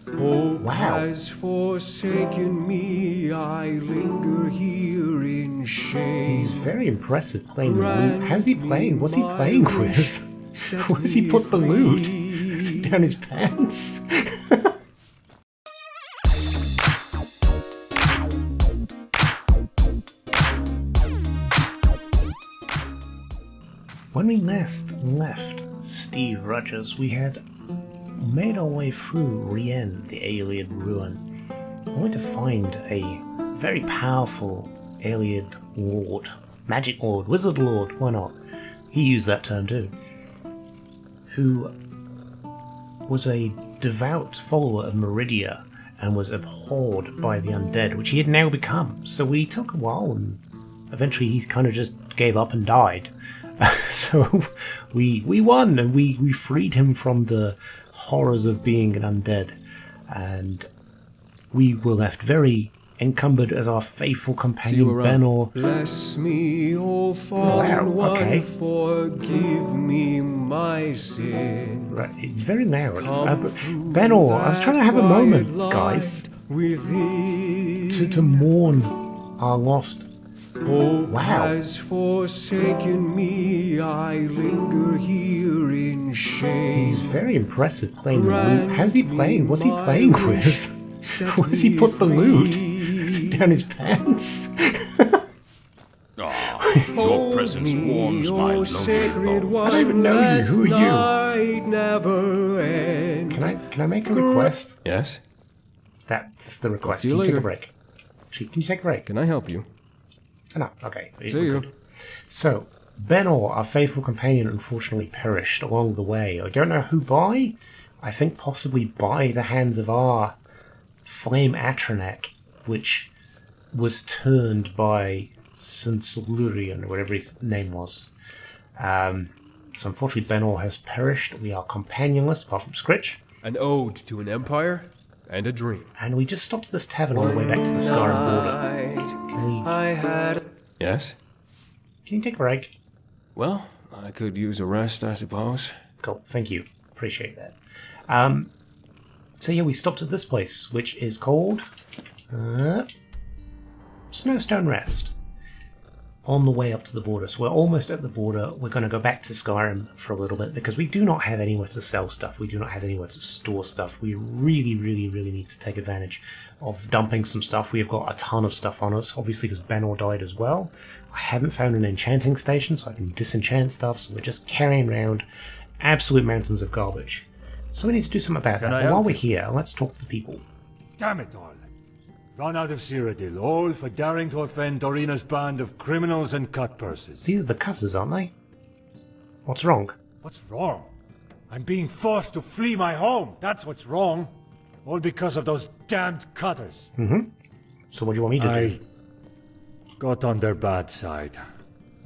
Hope Wow. has forsaken me, I linger here in shame. He's very impressive playing the lute. How's he playing? What's he playing with? Where's he put the lute? Is it down his pants? When we last left Steve Rogers, we had made our way through Rien, the Ayleid ruin, only to find a very powerful Ayleid lord, magic lord, wizard lord, why not? He used that term too. Who was a devout follower of Meridia and was abhorred by the undead, which he had now become. So we took a while and eventually he kind of just gave up and died. So we won and we freed him from the horrors of being an undead, and we were left very encumbered as our faithful companion Benor. Bless me, O fallen one, forgive me my sin. Right, it's very loud. But Benor, I was trying to have a moment, guys, to mourn our lost. Hope has forsaken me, I linger here in shame. He's very impressive playing the lute. How's he playing? What's he playing with? Where's he put the lute? Is it down his pants? Your presence warms my lonely bones. I don't even know you. Who are you? Never ends. Can I make a request? Yes? That's the request. See you Can you take a later. break? Can you take a break? Can I help you? Oh, no, okay. See you. So, Benor, our faithful companion, unfortunately perished along the way. I don't know who by. I think possibly by the hands of our Flame Atronak, which was turned by St. Solurian, or whatever his name was. So unfortunately Benor has perished. We are companionless, apart from Scritch. An ode to an empire and a dream. And we just stopped this tavern on the way back to the Skyrim border. Yes? Can you take a break? Well, I could use a rest, I suppose. Cool, thank you. Appreciate that. So yeah, we stopped at this place, which is called Snowstone Rest. On the way up to the border. So we're almost at the border. We're going to go back to Skyrim for a little bit because we do not have anywhere to sell stuff. We do not have anywhere to store stuff. We really, really, really need to take advantage of dumping some stuff. We have got a ton of stuff on us, obviously because Benor died as well. I haven't found an enchanting station so I can disenchant stuff, so we're just carrying around absolute mountains of garbage. So we need to do something about that. But while we're here, let's talk to people. Damn it all. Run out of Cyrodiil, all for daring to offend Dorina's band of criminals and cutpurses. These are the cutters, aren't they? What's wrong? What's wrong? I'm being forced to flee my home. That's what's wrong. All because of those damned cutters. Mm-hmm. So what do you want me to do? I got on their bad side.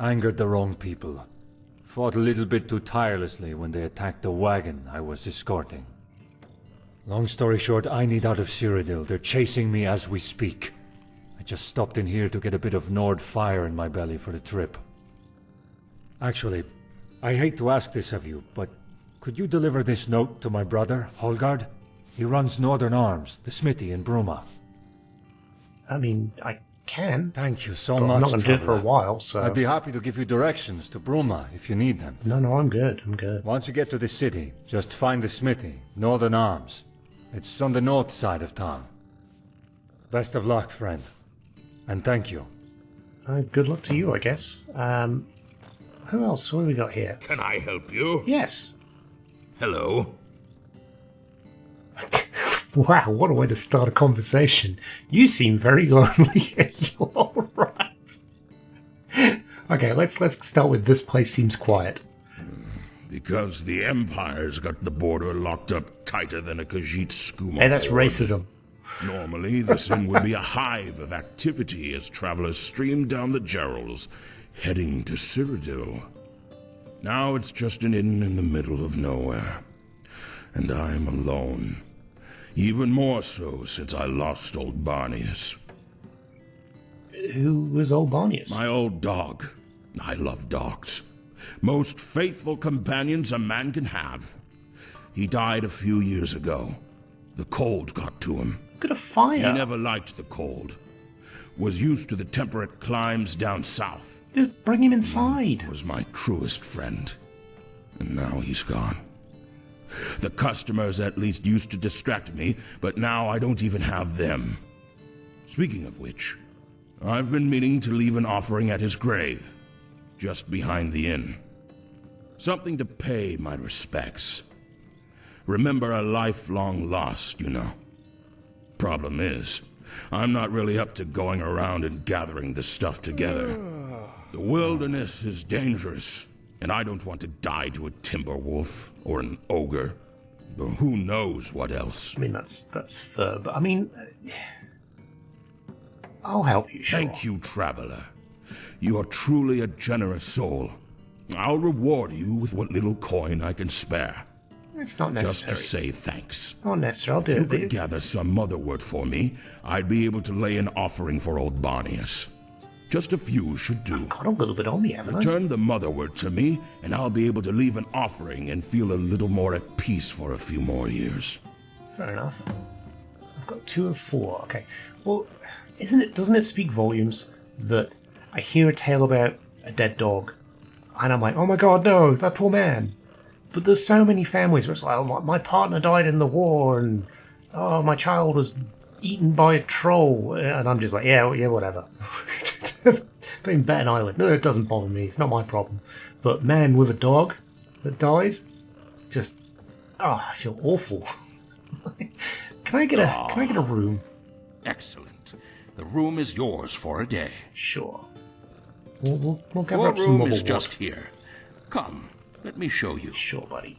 Angered the wrong people. Fought a little bit too tirelessly when they attacked the wagon I was escorting. Long story short, I need out of Cyrodiil. They're chasing me as we speak. I just stopped in here to get a bit of Nord fire in my belly for the trip. Actually, I hate to ask this of you, but could you deliver this note to my brother, Holgard? He runs Northern Arms, the smithy in Bruma. I mean, I can. Thank you so But much, I'm not going to do it for a traveler. while, so... I'd be happy to give you directions to Bruma if you need them. No, I'm good. I'm good. Once you get to the city, just find the smithy, Northern Arms. It's on the north side of town. Best of luck, friend. And thank you. Good luck to you, I guess. Who else? What have we got here? Can I help you? Yes. Hello. Wow, what a way to start a conversation. You seem very lonely. You're all right. Okay, let's start with this place seems quiet. Because the Empire's got the border locked up tighter than a Khajiit skooma. Hey, that's racism. Normally, this inn would be a hive of activity as travelers stream down the Gerals, heading to Cyrodiil. Now it's just an inn in the middle of nowhere. And I'm alone. Even more so since I lost old Barnius. Who was old Barnius? My old dog. I love dogs. Most faithful companions a man can have. He died a few years ago. The cold got to him. Look at a fire. He never liked the cold. Was used to the temperate climes down south. Just bring him inside. Was my truest friend. And now he's gone. The customers at least used to distract me, but now I don't even have them. Speaking of which, I've been meaning to leave an offering at his grave, just behind the inn. Something to pay my respects. Remember a lifelong loss, you know. Problem is, I'm not really up to going around and gathering this stuff together. The wilderness is dangerous, and I don't want to die to a timber wolf or an ogre, or who knows what else. I mean, that's fair, but I mean, I'll help you, sure. Thank you, traveler. You are truly a generous soul. I'll reward you with what little coin I can spare. It's not Just necessary. to say thanks. Not necessary, I'll do If you it. could gather some motherwort for me, I'd be able to lay an offering for old Barnius. Just a few should do. Got a little bit on me, haven't I? Return the motherwort to me, and I'll be able to leave an offering and feel a little more at peace for a few more years. Fair enough. I've got 2 of 4. Okay. Well, doesn't it speak volumes that I hear a tale about a dead dog, and I'm like, oh my god, no, that poor man. But there's so many families where it's like, oh, my partner died in the war, and oh, my child was eaten by a troll, and I'm just like, yeah, whatever. But in Bet Island, no, it doesn't bother me. It's not my problem. But man with a dog that died, just, I feel awful. Can I get a room? Excellent. The room is yours for a day. Sure. We'll gather Your up some room mother is wort. just here. Come, let me show you. Sure, buddy.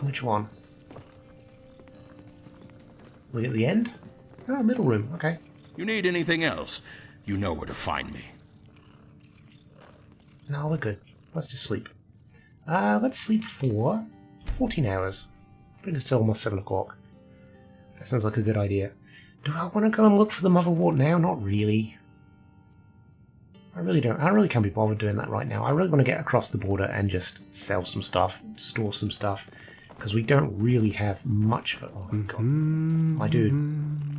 Which one? We at the end? Oh, middle room. Okay. You need anything else, you know where to find me. No, we're good. Let's just sleep. Let's sleep for 14 hours. Bring us till almost 7 o'clock. That sounds like a good idea. Do I want to go and look for the motherwort now? Not really. I really don't. I really can't be bothered doing that right now. I really want to get across the border and just sell some stuff, store some stuff, because we don't really have much of it. Oh my god. My dude.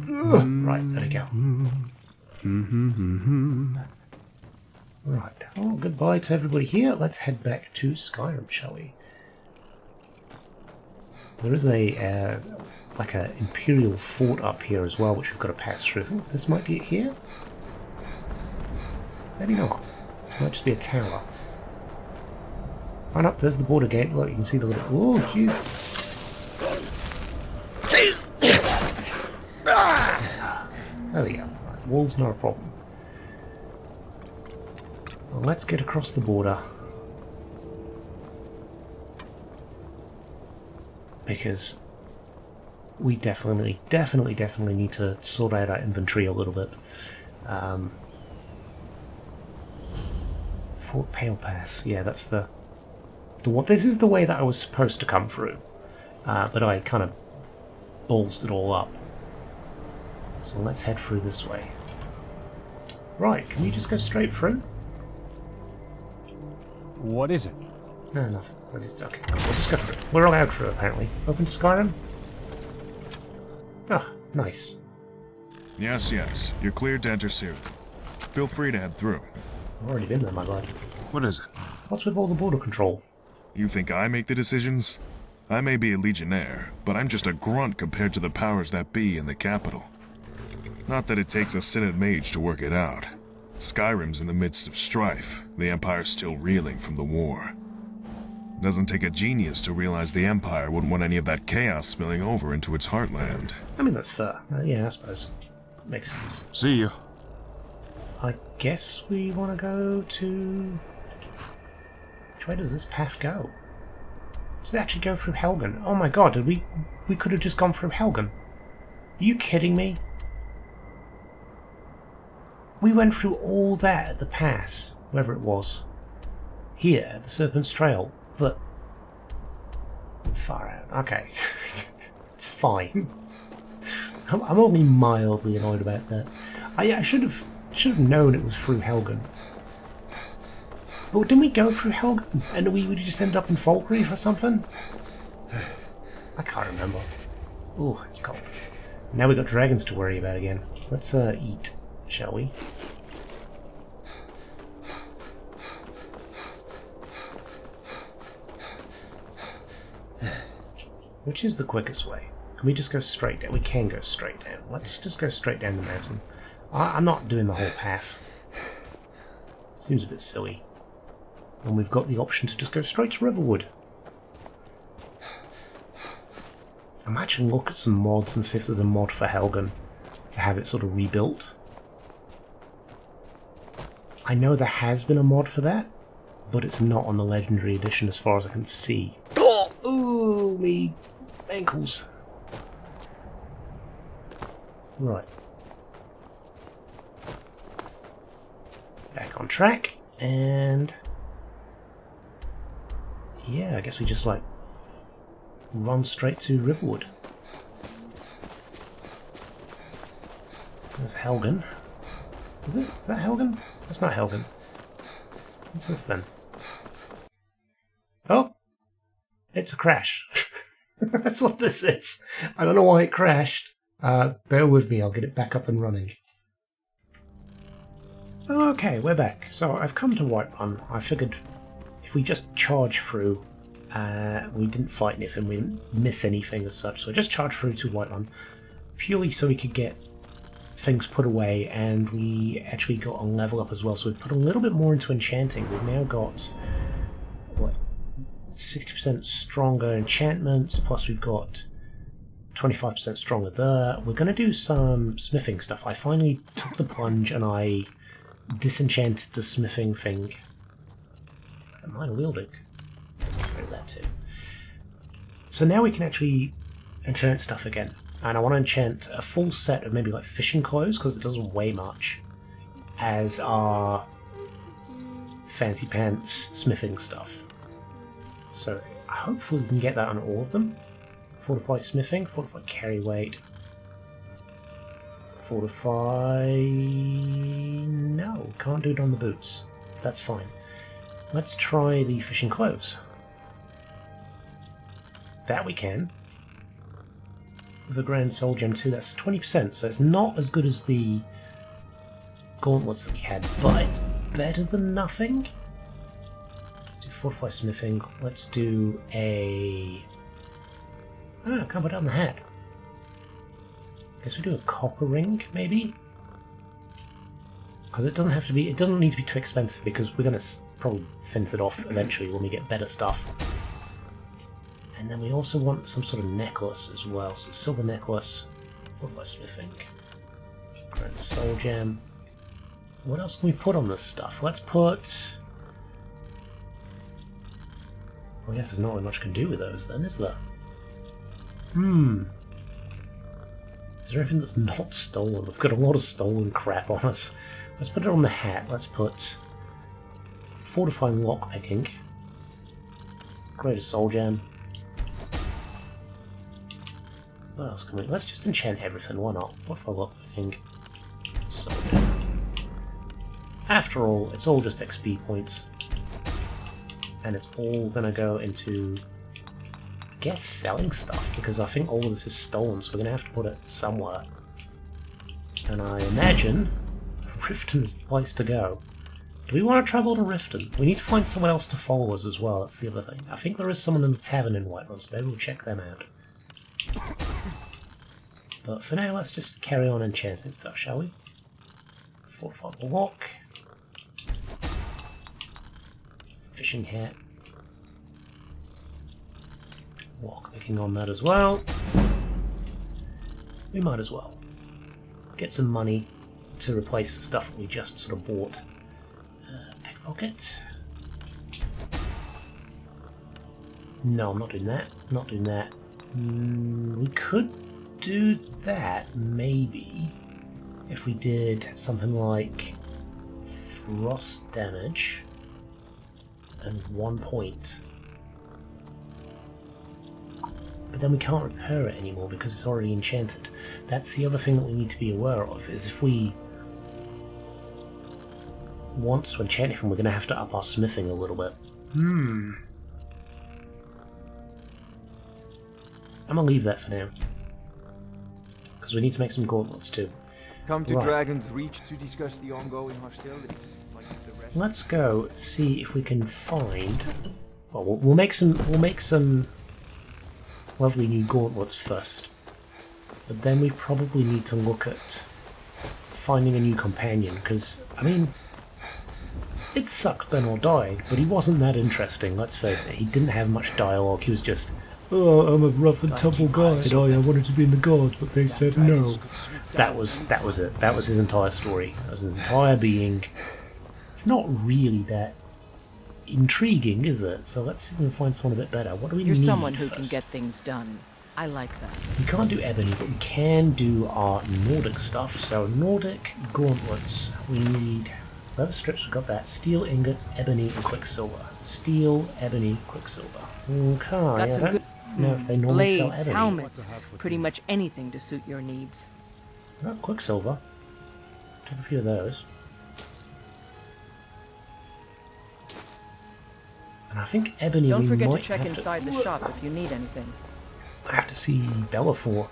Ugh. Right, there we go. Right. Oh, goodbye to everybody here. Let's head back to Skyrim, shall we? There is a like an Imperial fort up here as well, which we've got to pass through. Ooh, this might be it here? Maybe not. It might just be a tower. Right up, there's the border gate. Look, you can see the little... Oh, jeez. There we go. Right, wolves, not a problem. Well, let's get across the border. Because we definitely need to sort out our inventory a little bit. Fort Pale Pass. Yeah, that's the one. This is the way that I was supposed to come through, but I kind of ballsed it all up. So let's head through this way. Right, can we just go straight through? What is it? No, nothing. Okay, we'll just go through. We're allowed through, apparently. Open to Skyrim? Ah, nice. Yes. You're cleared to enter Cyrodiil. Feel free to head through. I've already been there, my lad. What is it? What's with all the border control? You think I make the decisions? I may be a legionnaire, but I'm just a grunt compared to the powers that be in the capital. Not that it takes a Synod mage to work it out. Skyrim's in the midst of strife, the Empire's still reeling from the war. Doesn't take a genius to realize the Empire wouldn't want any of that chaos spilling over into its heartland. I mean, that's fair. Yeah, I suppose. Makes sense. See you. I guess we want to go to... Which way does this path go? Does it actually go through Helgen? Oh my god, did we could have just gone through Helgen. Are you kidding me? We went through all that at the pass, wherever it was. Here, at the Serpent's Trail, but... Far out. Okay. It's fine. I'm only mildly annoyed about that. I should have known it was through Helgen. But didn't we go through Helgen? And we just ended up in Falkreath or something? I can't remember. Ooh, it's cold. Now we've got dragons to worry about again. Let's eat, shall we? Which is the quickest way? Can we just go straight down? We can go straight down. Let's just go straight down the mountain. I'm not doing the whole path. Seems a bit silly. And we've got the option to just go straight to Riverwood. I might actually look at some mods and see if there's a mod for Helgen to have it sort of rebuilt. I know there has been a mod for that, but it's not on the Legendary Edition as far as I can see. Ooh, me ankles. Right. Back on track, and yeah, I guess we just like run straight to Riverwood. There's Helgen. Is it? Is that Helgen? That's not Helgen. What's this then? Oh! It's a crash. That's what this is. I don't know why it crashed. Bear with me, I'll get it back up and running. Okay, we're back. So I've come to Whiterun. I figured if we just charge through, we didn't fight anything, we didn't miss anything as such, so I just charged through to Whiterun, purely so we could get things put away, and we actually got a level up as well, so we put a little bit more into enchanting. We've now got, what, 60% stronger enchantments, plus we've got 25% stronger there. We're going to do some smithing stuff. I finally took the plunge and I disenchanted the smithing thing. Am I wielding? That too. So now we can actually enchant stuff again. And I want to enchant a full set of maybe like fishing clothes, because it doesn't weigh much, as our fancy pants smithing stuff. So hopefully we can get that on all of them. Fortify smithing, fortify carry weight, fortify... no, can't do it on the boots. That's fine. Let's try the fishing clothes. That we can. With a Grand Soul Gem too, that's 20%, so it's not as good as the gauntlets that we had, but it's better than nothing. Let's do Fortify Smithing. Let's do a... I don't know, can't put it on the hat. Guess we do a copper ring, maybe? Because it doesn't have to be, it doesn't need to be too expensive, because we're going to probably fence it off eventually when we get better stuff. And then we also want some sort of necklace as well. So silver necklace, fortify smithing, Grand Soul Gem. What else can we put on this stuff? Let's put... I guess there's not really much I can do with those then, is there? Is there anything that's not stolen? We've got a lot of stolen crap on us. Let's put it on the hat. Let's put fortifying lockpicking, Greater Soul Gem. What else can we... let's just enchant everything, why not? Fortify lockpicking, Soul Gem. After all, it's all just XP points. And it's all gonna go into... I guess selling stuff, because I think all of this is stolen, so we're going to have to put it somewhere. And I imagine Riften is the place to go. Do we want to travel to Riften? We need to find someone else to follow us as well, that's the other thing. I think there is someone in the tavern in Whiterun, so maybe we'll check them out. But for now, let's just carry on enchanting stuff, shall we? Fortify the lock. Fishing hat. Lockpicking on that as well. We might as well get some money to replace the stuff that we just sort of bought. Pickpocket. No, I'm not doing that. Not doing that. We could do that, maybe, if we did something like frost damage and 1 point. But then we can't repair it anymore because it's already enchanted. That's the other thing that we need to be aware of, is if we wants to enchant anything, we're going to have to up our smithing a little bit. I'm going to leave that for now. Because we need to make some gauntlets too. Come to Right. Dragon's Reach to discuss the ongoing hostilities. Like the rest. Let's go see if we can find. Well, we'll make some lovely new gauntlets first, but then we probably need to look at finding a new companion. Because I mean, it sucked Benor died, but he wasn't that interesting. Let's face it, he didn't have much dialogue. He was just, "Oh, I'm a rough and tumble guide. I wanted to be in the guards, but they said no." That was it. That was his entire story. That was his entire being. It's not really that intriguing, is it? So let's see if we can find someone a bit better. What do we You're need someone who first? can get things done. I like that. We can't do ebony, but we can do our Nordic stuff. So Nordic gauntlets. We need leather strips. We've got that. Steel ingots, ebony, and quicksilver. Steel, ebony, quicksilver. Okay. Got some I good don't know if they normally sell blades, ebony. helmets, pretty much anything to suit your needs. Oh, quicksilver. Take a few of those. And I think ebony. Don't we forget to might check have inside the shop if you need anything. I have to see Bellafor,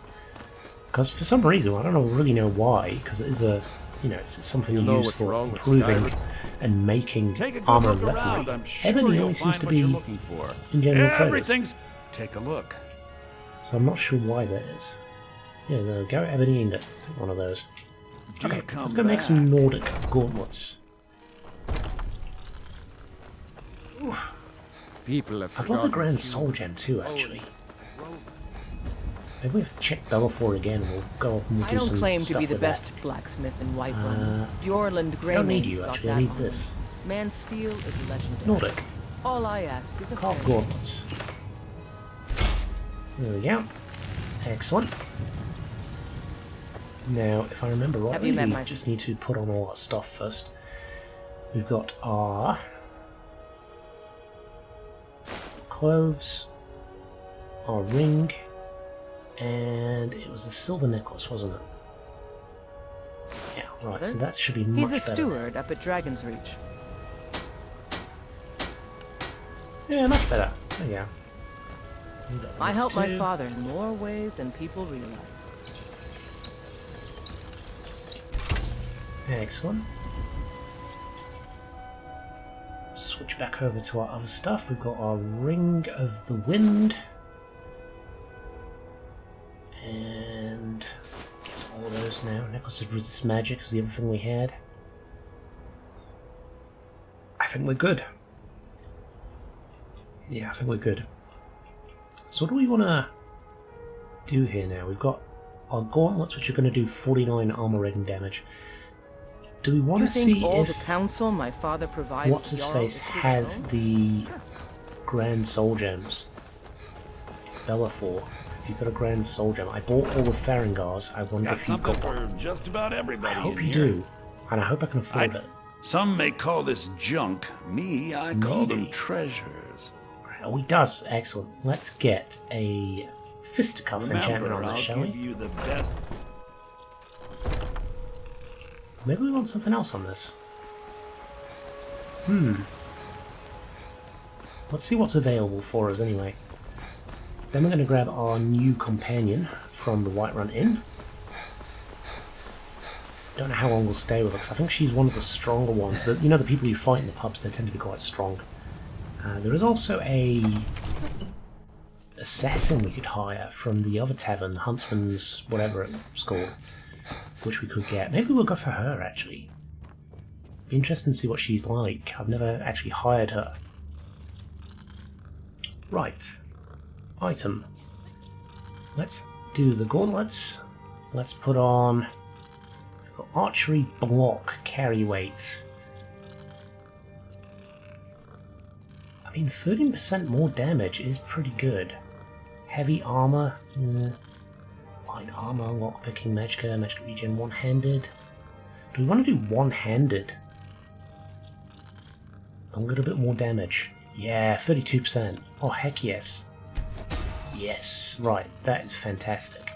because for some reason I don't really know why. Because it is a, it's something you know use what's for wrong with improving Skyland. and making Take a good armor look and around. weaponry. I'm sure Ebony you'll only seems find to what you're be looking for. in general traders, Everything's. Take a look. so I'm not sure why that is. Yeah, no, go ebony ingot. One of those. Do Okay, come let's go make back. some Nordic gauntlets. Oof. People have I'd love a Grand Soul Gem too, actually. Maybe we have to check Bellafor again. We'll go up and we'll I do don't some claim to stuff be the with best blacksmith in Whiterun. Bjorland I don't need Greymane's you, got actually. that I need on this. him. Man steel is legendary. Nordic. All I ask is a Carved fair deal. gauntlets. There we go. Excellent. Now, if I remember Have rightly, you met we my- just need to put on all our stuff first. We've got our clothes, our ring, and it was a silver necklace, wasn't it? Yeah, right, so that should be much He's the better. steward up at Dragon's Reach. Yeah, much better. There you go. I help my Two. father in more ways than people realize. Excellent. Switch back over to our other stuff. We've got our Ring of the Wind. And guess all of those now. Necklace of Resist Magic is the other thing we had. I think we're good. Yeah, I think we're good. So what do we want to do here now? We've got our gauntlets, which are going to do 49 armor rating damage. Do we want You to think see all if the counsel my father provides what's the his Jarl face is his has own? the Grand Soul Gems? Bellafor. If you've got a Grand Soul Gem, I bought all the Farangars. I wonder Got if you've something got one. for just about I everybody hope in you here. do, and I hope I can afford it. Some may call this junk. Me, I call them Maybe. treasures. Oh, he does. Excellent. Let's get a fisticuff enchantment Remember, on I'll this, shall give we? you the best. Maybe we want something else on this. Let's see what's available for us anyway. Then we're going to grab our new companion from the Whiterun Inn. Don't know how long we'll stay with her, because I think she's one of the stronger ones. The people you fight in the pubs, they tend to be quite strong. There is also a assassin we could hire from the other tavern, Huntsman's whatever it's called, which we could get. Maybe we'll go for her, actually. Be interesting to see what she's like. I've never actually hired her. Right. Item. Let's do the gauntlets. Let's put on archery block carry weight. I mean, 13% more damage is pretty good. Heavy armor. Light armor, lockpicking, magic regen, one-handed. Do we want to do one-handed? A little bit more damage. Yeah, 32%. Oh, heck yes. Yes, right, that is fantastic.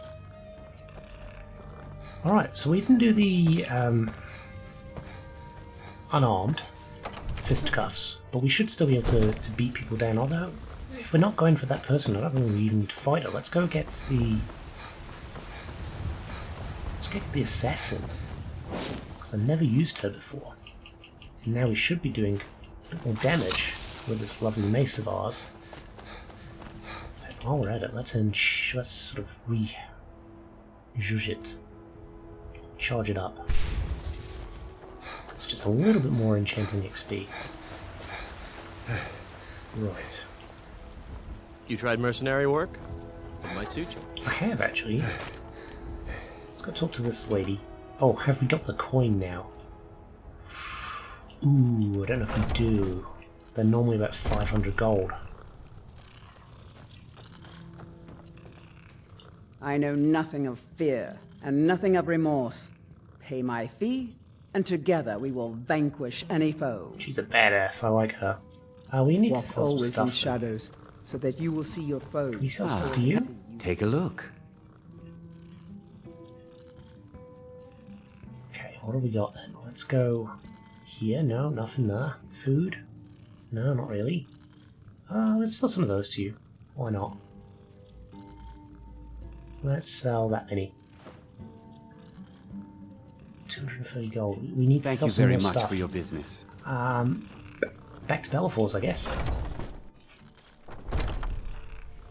Alright, so we didn't do the unarmed fisticuffs, but we should still be able to beat people down. Although, if we're not going for that person, I don't think we even need to fight her. Let's go get the... Let's get the assassin. Because I never used her before. And now we should be doing a bit more damage with this lovely mace of ours. But while we're at it, let's sort of re-zhuzh it. Charge it up. It's just a little bit more enchanting XP. Right. You tried mercenary work? It might suit you. I have, actually. Let's go talk to this lady. Oh, have we got the coin now? Ooh, I don't know if we do. They're normally about 500 gold. I know nothing of fear, and nothing of remorse. Pay my fee, and together we will vanquish any foe. She's a badass, I like her. We need Walk to sell some always stuff. in shadows, so that you will see your foes. Can we sell stuff to you? Take a look. Okay, what do we got then? Let's go here. No, nothing there. Food? No, not really. Let's sell some of those to you. Why not? Let's sell that many. 230 gold. We need to sell some more stuff. Thank you very much for your business. Back to Bellafor's, I guess.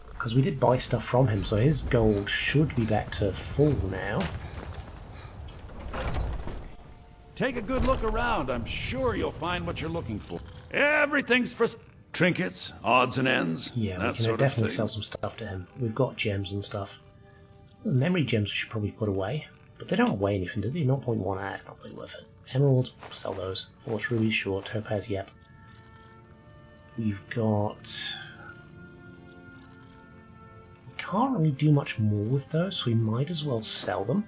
Because we did buy stuff from him, so his gold should be back to full now. Take a good look around. I'm sure you'll find what you're looking for. Everything's for trinkets, odds and ends. Yeah, that we can sort definitely of thing. sell some stuff to him. We've got gems and stuff. The memory gems we should probably put away. But they don't weigh anything, do they? 0.1 not really worth it. Emeralds, sell those. Force rubies, sure. Topaz, yep. We've got... We can't really do much more with those, so we might as well sell them.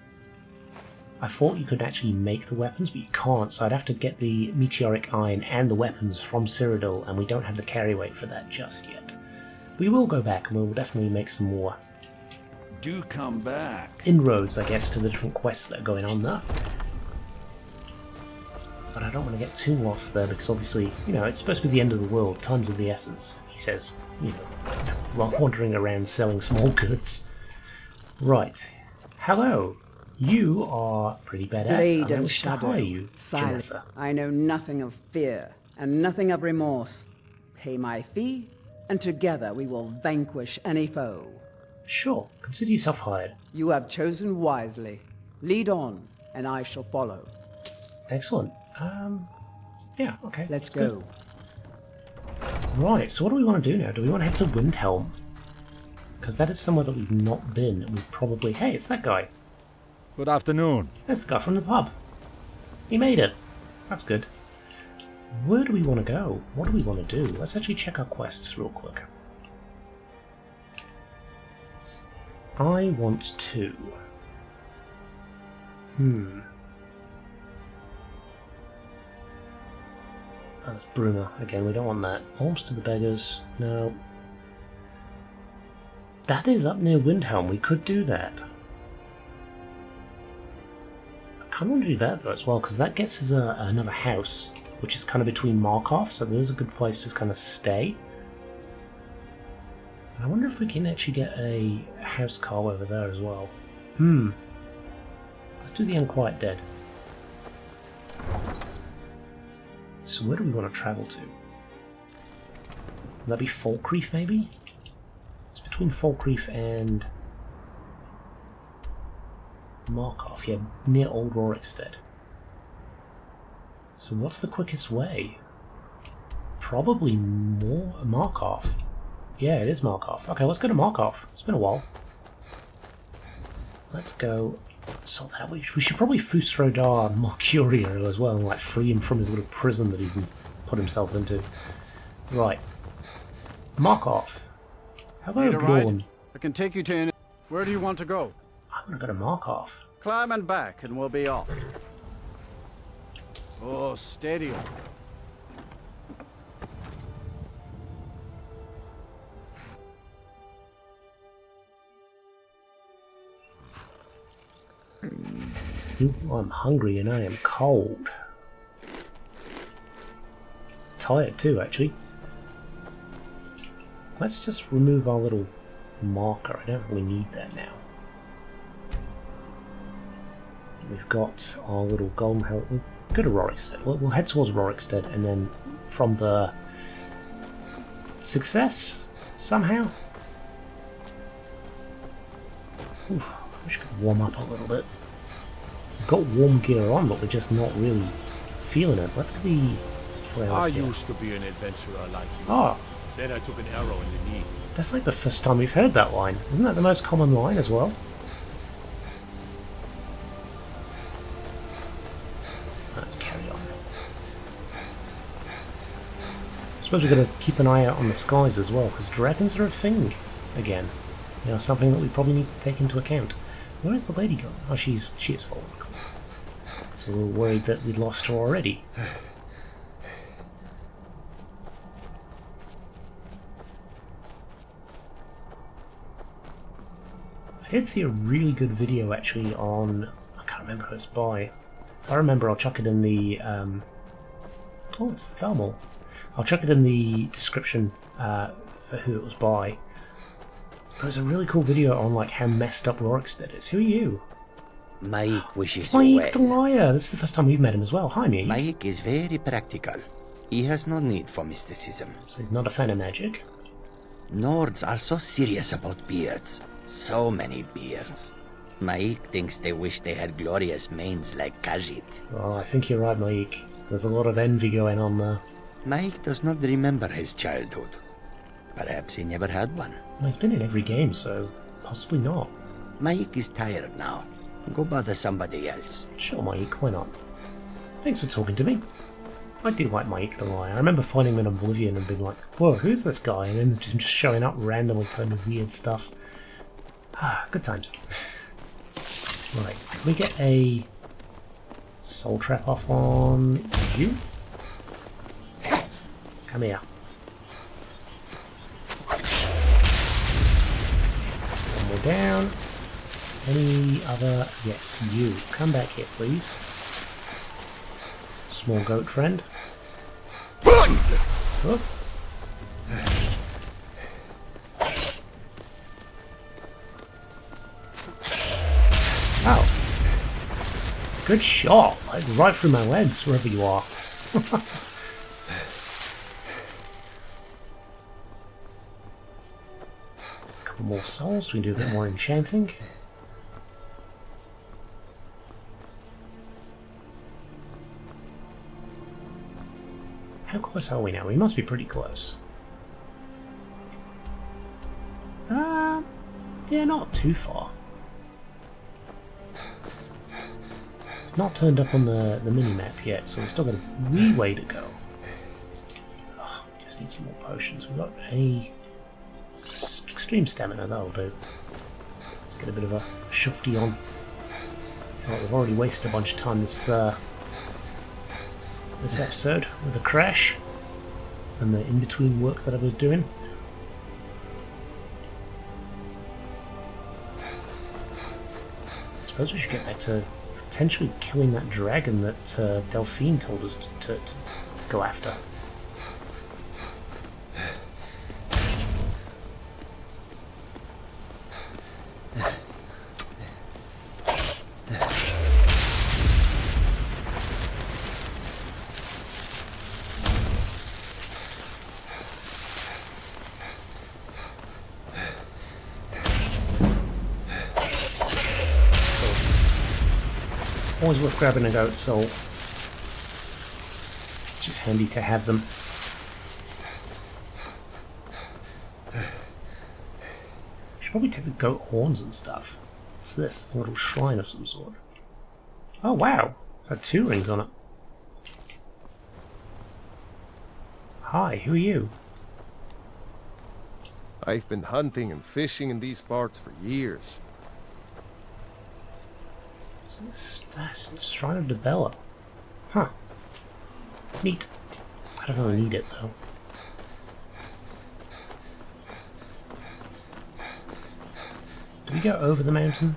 I thought you could actually make the weapons, but you can't, so I'd have to get the meteoric iron and the weapons from Cyrodiil, and we don't have the carry weight for that just yet. We will go back, and we'll definitely make some more Do come back. inroads, I guess, to the different quests that are going on there. But I don't want to get too lost there, because obviously, you know, it's supposed to be the end of the world, time's of the essence, he says, you know, wandering around selling small goods. Right. Hello. You are pretty badass. Blade I and wish to hire shadow, you, silent. Janessa. I know nothing of fear, and nothing of remorse. Pay my fee, and together we will vanquish any foe. Sure, consider yourself hired. You have chosen wisely. Lead on, and I shall follow. Excellent. Yeah, okay. Let's that's go. good. Right, so what do we want to do now? Do we want to head to Windhelm? Because that is somewhere that we've not been, and we probably... Hey, it's that guy. Good afternoon. There's the guy from the pub. He made it. That's good. Where do we want to go? What do we want to do? Let's actually check our quests real quick. I want to... Oh, that's Bruma. Again, we don't want that. Alms to the beggars. No. That is up near Windhelm. We could do that. I kind of want to do that though as well, because that gets us another house, which is kind of between Markov, so there's a good place to kind of stay. And I wonder if we can actually get a house car over there as well. Let's do the Unquiet Dead. So where do we want to travel to? Would that be Falkreath maybe? It's between Falkreath and Markov, yeah, near Old Rorikstead. So what's the quickest way? Probably more Markov. Yeah, it is Markov. Okay, let's go to Markov. It's been a while. Let's go sort that. We should probably Fusrodar Mercurio as well, and like free him from his little prison that he's put himself into. Right. Markov. Hello, Need a ride? Bjorn. I can take you to... Where do you want to go? I'm gonna go to Markov. Climb and back, and we'll be off. Oh, steady on. Ooh, I'm hungry and I am cold. tired too, actually. Let's just remove our little marker. I don't really need that now. We've got our little golem helmet. We'll go to Rorikstead. We'll head towards Rorikstead, and then from the success somehow. Oof, I wish I could warm up a little bit. We've got warm gear on, but we're just not really feeling it. Let's get the flowers I here. used to be an adventurer like you. Oh, Then I took an arrow in the knee. that's like the first time we've heard that line. Isn't that the most common line as well? Let's carry on. I suppose we're going to keep an eye out on the skies as well, because dragons are a thing again. You know, something that we probably need to take into account. Where is the lady gone? Oh, she is fallen. So we were worried that we'd lost her already. I did see a really good video actually on, I can't remember who it's by. If I remember, I'll chuck it in the, oh, it's the Felmall. I'll chuck it in the description for who it was by. It was a really cool video on like how messed up Rorikstead is. Who are you? Mike wishes It's Mike the well. liar. This is the first time we've met him as well. Hi, Mike. Mike is very practical. He has no need for mysticism. So he's not a fan of magic? Nords are so serious about beards. So many beards. Mike thinks they wish they had glorious manes like Khajiit. Oh, I think you're right, Mike. There's a lot of envy going on there. Mike does not remember his childhood. Perhaps he never had one. Well, he's been in every game, so possibly not. Mike is tired now. Go bother somebody else. Sure, Mike, why not? Thanks for talking to me. I do like Mike the liar. I remember finding him in Oblivion and being like, whoa, who's this guy? And then him just showing up randomly telling me weird stuff. Ah, good times. Right, can we get a soul trap off on you? Come here. One more down. Any other? Yes, you. Come back here, please. Small goat friend. Oh. Wow. Good shot. Like right through my legs, wherever you are. Couple more souls, we can do a bit more enchanting. How close are we now? We must be pretty close. Yeah, not too far. It's not turned up on the mini-map yet, so we've still got a wee way to go. Oh, just need some more potions. We've got a extreme stamina, that'll do. Let's get a bit of a shufty on. I feel like we've already wasted a bunch of time this episode with the crash and the in-between work that I was doing. I suppose we should get back to potentially killing that dragon that Delphine told us to go after. Always worth grabbing a goat soul. It's just handy to have them. Should probably take the goat horns and stuff. What's this? A little shrine of some sort. Oh wow! It's got 2 rings on it. Hi, who are you? I've been hunting and fishing in these parts for years. Shrine of Debella. Huh. Neat. I don't really need it though. Do we go over the mountain?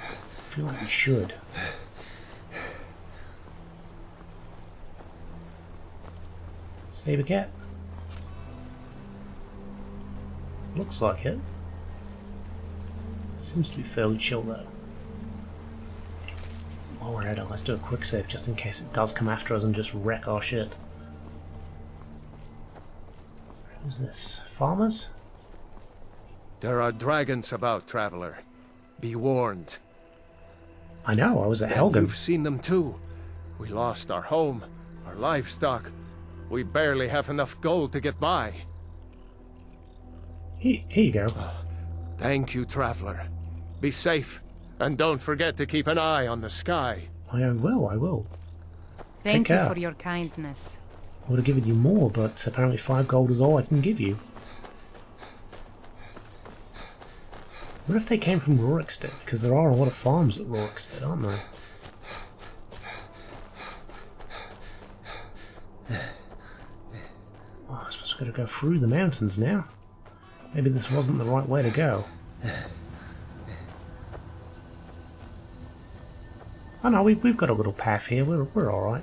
I feel like we should. Steve a cat? Looks like it. Seems to be fairly chill though. While we're at it, let's do a quick save just in case it does come after us and just wreck our shit. Who's this? Farmers? There are dragons about, traveler. Be warned. I know, I was at Then Helgen. You've seen them too. We lost our home, our livestock. We barely have enough gold to get by. Here you go. Thank you, traveler. Be safe, and don't forget to keep an eye on the sky. I will, I will. Thank Take you care. for your kindness. I would have given you more, but apparently 5 gold is all I can give you. What if they came from Rorikstead? Because there are a lot of farms at Rorikstead, aren't there? Oh, I suppose we've got to go through the mountains now. Maybe this wasn't the right way to go. Oh no, we've got a little path here. We're all right.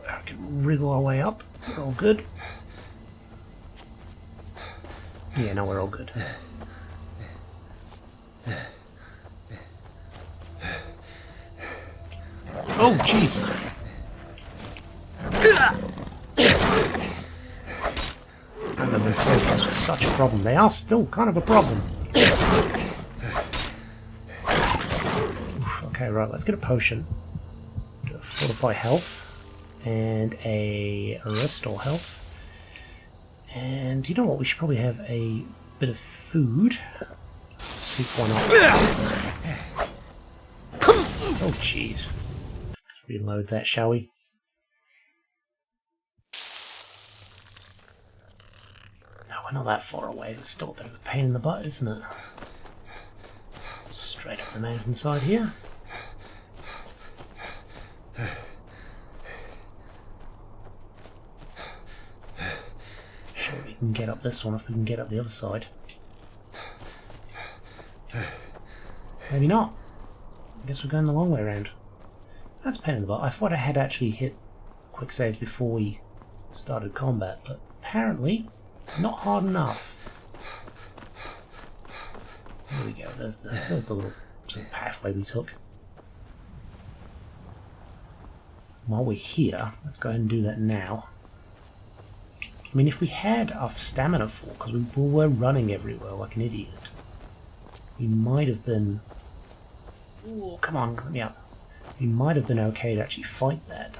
I can wriggle our way up. We're all good. Yeah, no, we're all good. Oh, jeez. And then the sandcastles was such a problem. They are still kind of a problem. Oof, okay, right, let's get a potion. Fortify health. And a restore health. And you know what? We should probably have a bit of food. Sweep one up. Oh, jeez. Reload that, shall we? No, we're not that far away. It's still a bit of a pain in the butt, isn't it? Straight up the mountainside here. Sure, we can get up this one if we can get up the other side. Maybe not. I guess we're going the long way around. That's a pain in the butt. I thought I had actually hit quick save before we started combat, but apparently not hard enough. There we go. There's the little sort of pathway we took. While we're here, let's go ahead and do that now. I mean, if we had our stamina full, because we were running everywhere like an idiot, we might have been... Ooh, come on, let me up. We might have been okay to actually fight that.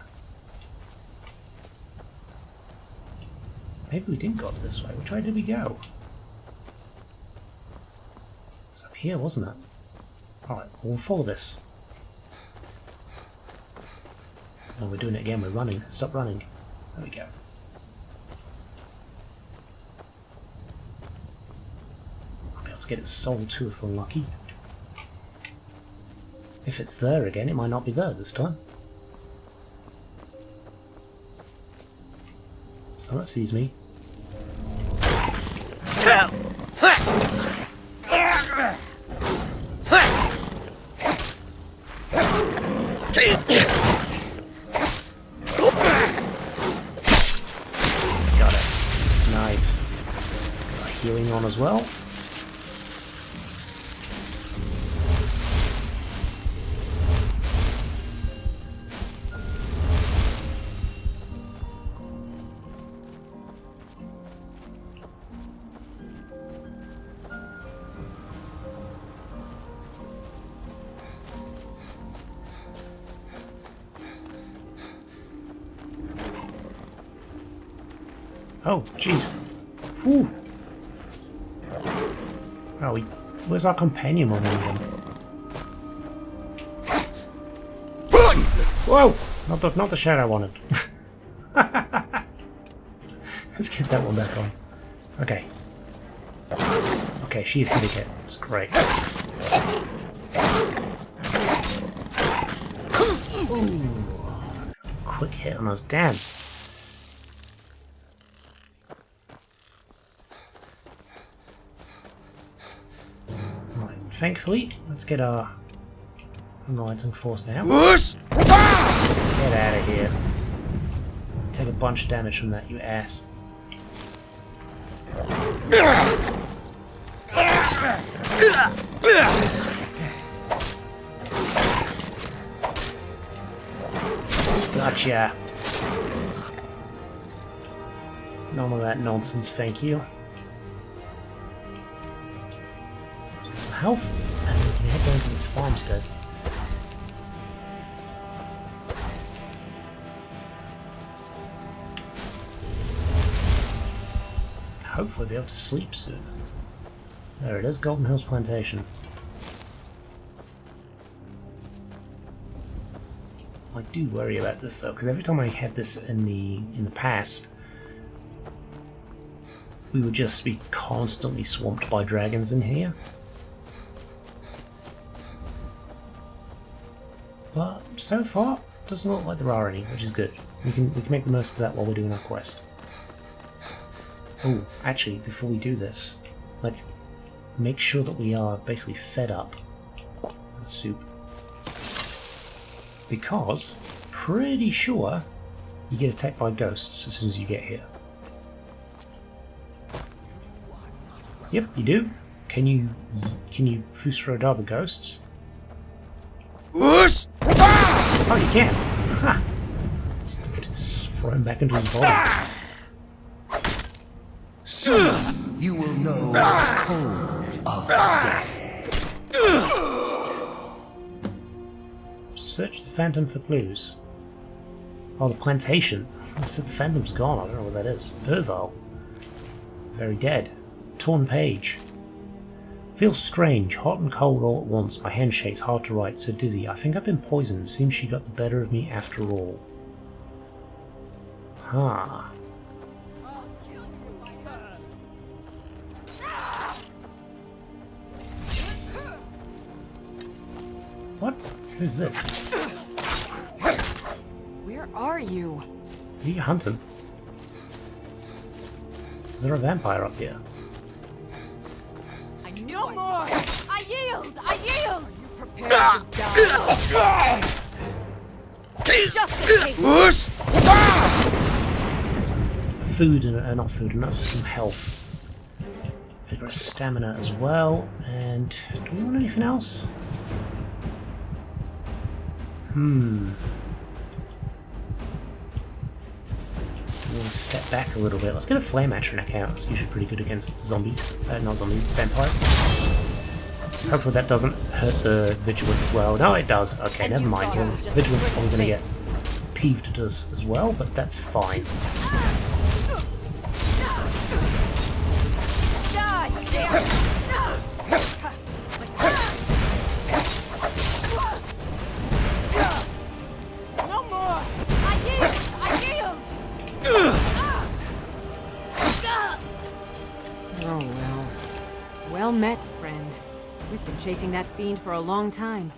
Maybe we didn't go up this way. Which way did we go? It was up here, wasn't it? Alright, we'll follow this. Oh, we're doing it again. We're running. Stop running. There we go. I'll be able to get its soul too if we're lucky. If it's there again, it might not be there this time. So that sees me. Got it. Nice. Got healing on as well. Oh, jeez. Whew. Oh, where's our companion momentum? Whoa! Not the shot I wanted. Let's get that one back on. Okay. Okay, she's hitting it. It's great. Ooh. Quick hit on us. Damn. Thankfully, let's get our Enlightened Force now. Get out of here. take a bunch of damage from that, you ass. Gotcha. None of that nonsense, thank you. Some health, and we can head down to this farmstead. Hopefully be able to sleep soon. There it is, Golden Hills Plantation. I do worry about this though, because every time I had this in the past, we would just be constantly swamped by dragons in here. But so far, doesn't look like there are any, which is good. We can make the most of that while we're doing our quest. Oh, actually, before we do this, let's make sure that we are basically fed up. Some soup. Because, pretty sure, you get attacked by ghosts as soon as you get here. Yep, you do. Can you Fusrodar the ghosts? Oh, you can! Ha! Just throw him back into his body. Soon you will know the cold of death. Search the Phantom for clues. Oh, the plantation. I said the Phantom's gone. I don't know what that is. Erval. Very dead. Torn page. Feels strange, hot and cold all at once. My hand shakes, hard to write, so dizzy. I think I've been poisoned. Seems she got the better of me after all. Huh. What? Who's this? Where are you? Are you hunting? Is there a vampire up here? I knew no more! I yield! I yield! Prepare to die! Just food and not food, and that's some health. Vigorous stamina as well. And do we want anything else? We'll step back a little bit. Let's get a flame atronach out. It's usually pretty good against zombies. Not zombies, vampires. Hopefully that doesn't hurt the Vigilant as well. No, it does. Okay, never mind. Well, Vigilant's probably going to get peeved at us as well, but that's fine. No more! I yield! I yield! Oh well. Well met, friend. We've been chasing that fiend for a long time.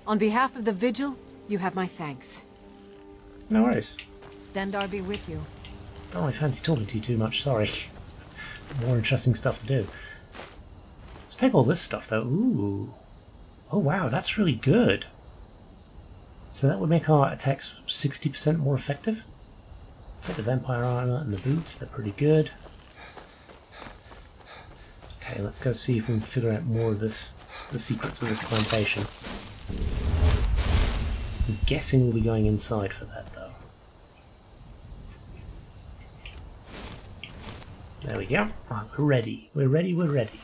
On behalf of the Vigil, you have my thanks. No worries. Stendar be with you. Don't really fancy talking to you too much, sorry. More interesting stuff to do. Let's take all this stuff though. Ooh. Oh wow, that's really good. So that would make our attacks 60% more effective. Take the vampire armor and the boots, they're pretty good. Okay, let's go see if we can figure out more of this, the secrets of this plantation. I'm guessing we'll be going inside for that though. There we go. Right, we're ready. We're ready, we're ready.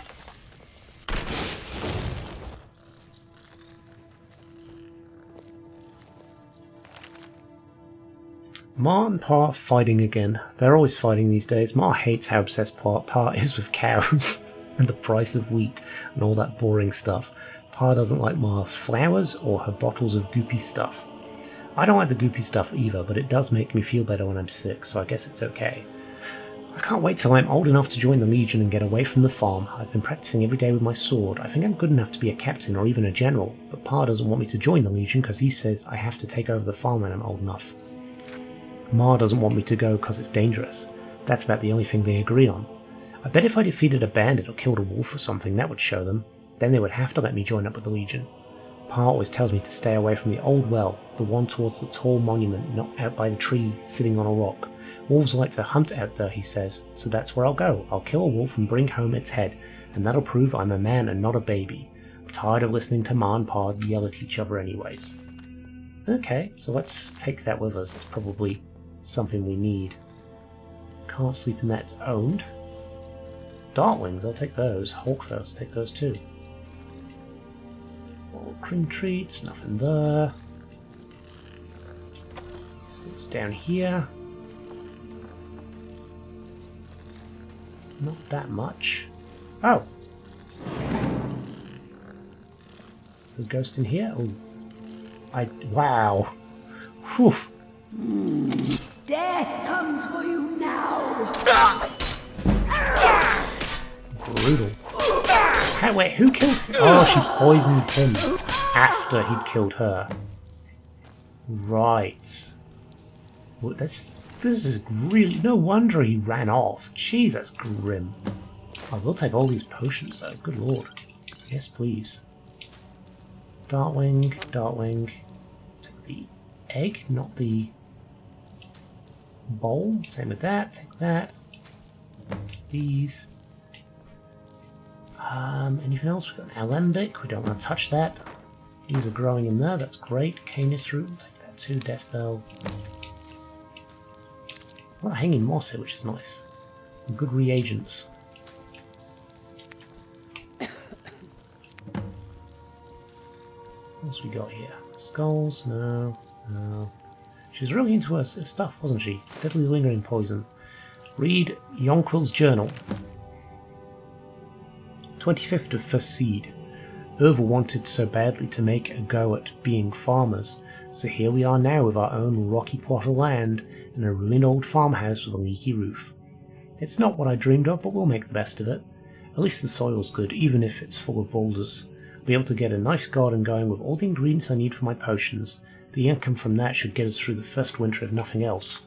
Ma and Pa fighting again. They're always fighting these days. Ma hates how obsessed Pa is with cows and the price of wheat and all that boring stuff. Pa doesn't like Ma's flowers or her bottles of goopy stuff. I don't like the goopy stuff either, but it does make me feel better when I'm sick, so I guess it's okay. I can't wait till I'm old enough to join the Legion and get away from the farm. I've been practicing every day with my sword. I think I'm good enough to be a captain or even a general, but Pa doesn't want me to join the Legion because he says I have to take over the farm when I'm old enough. Ma doesn't want me to go because it's dangerous. That's about the only thing they agree on. I bet if I defeated a bandit or killed a wolf or something, that would show them. Then they would have to let me join up with the Legion. Pa always tells me to stay away from the old well, the one towards the tall monument not out by the tree sitting on a rock. Wolves like to hunt out there, he says, so that's where I'll go. I'll kill a wolf and bring home its head, and that'll prove I'm a man and not a baby. I'm tired of listening to Ma and Pa yell at each other anyways. Okay, so let's take that with us. It's probably something we need. Can't sleep in that, it's owned. Dartwings, I'll take those. Hawkfells, take those too. Cream treats, nothing there. Things down here. Not that much. Oh! The ghost in here? Oh. Wow. Whew. Death comes for you now. Brutal. Hey, wait, who killed him? Oh, she poisoned him after he'd killed her. Right. Well, this is really... No wonder he ran off. Jeez, that's grim. I will take all these potions, though. Good lord. Yes, please. Dartwing, Dartwing. Take the egg, not the bowl. Same with that. Take that. Take these. Anything else? We've got an alembic. We don't want to touch that. These are growing in there. That's great. Canis root. We'll take that too. Death bell. A lot of hanging moss here, which is nice. And good reagents. What else we got here? Skulls? No. No. She was really into her stuff, wasn't she? Deadly lingering poison. Read Yonquil's journal. 25th of First Seed. Erval wanted so badly to make a go at being farmers, so here we are now with our own rocky plot of land and a ruined old farmhouse with a leaky roof. It's not what I dreamed of, but we'll make the best of it. At least the soil's good, even if it's full of boulders. I'll be able to get a nice garden going with all the ingredients I need for my potions. The income from that should get us through the first winter if nothing else.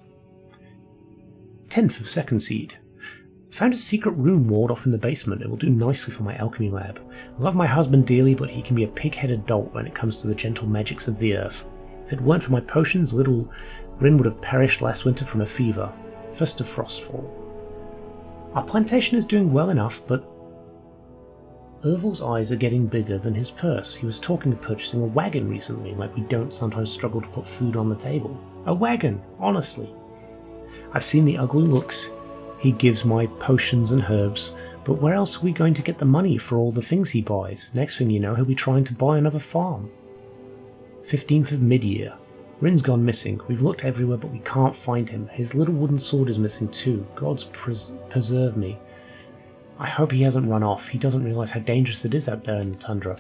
10th of Second Seed. Found a secret room walled off in the basement. It will do nicely for my alchemy lab. I love my husband dearly, but he can be a pig-headed dolt when it comes to the gentle magics of the earth. If it weren't for my potions, little Rin would have perished last winter from a fever. 1st of Frostfall. Our plantation is doing well enough, but Erval's eyes are getting bigger than his purse. He was talking of purchasing a wagon recently, like we don't sometimes struggle to put food on the table. A wagon, honestly. I've seen the ugly looks he gives my potions and herbs, but where else are we going to get the money for all the things he buys? Next thing you know, he'll be trying to buy another farm. 15th of Mid-Year. Rin's gone missing. We've looked everywhere, but we can't find him. His little wooden sword is missing too. Gods preserve me. I hope he hasn't run off. He doesn't realise how dangerous it is out there in the tundra.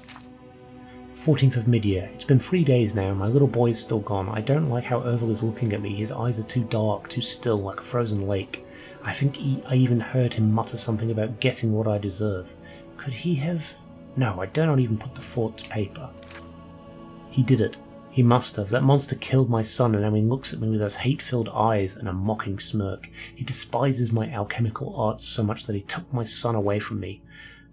14th of Mid-Year. It's been 3 days now. My little boy is still gone. I don't like how Erval is looking at me. His eyes are too dark, too still, like a frozen lake. I think I even heard him mutter something about getting what I deserve. Could he have... No, I dare not even put the thought to paper. He did it. He must have. That monster killed my son, and now he looks at me with those hate-filled eyes and a mocking smirk. He despises my alchemical arts so much that he took my son away from me.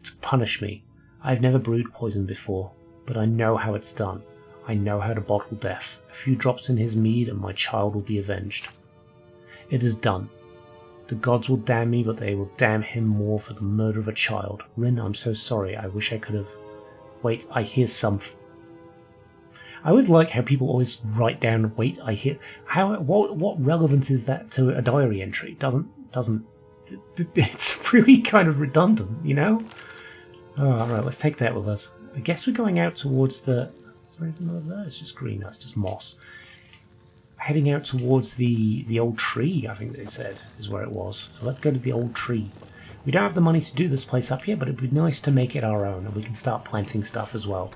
To punish me. I've never brewed poison before, but I know how it's done. I know how to bottle death. A few drops in his mead and my child will be avenged. It is done. The gods will damn me, but they will damn him more for the murder of a child. Rin, I'm so sorry. I wish I could have... Wait, I hear something. I always like how people always write down, wait, I hear... What relevance is that to a diary entry? Doesn't... It's really kind of redundant, you know? Oh, alright, let's take that with us. I guess we're going out towards the... Is there anything over there? It's just green. No, it's just moss. Heading out towards the old tree, I think they said, is where it was. So let's go to the old tree. We don't have the money to do this place up yet, but it'd be nice to make it our own, and we can start planting stuff as well.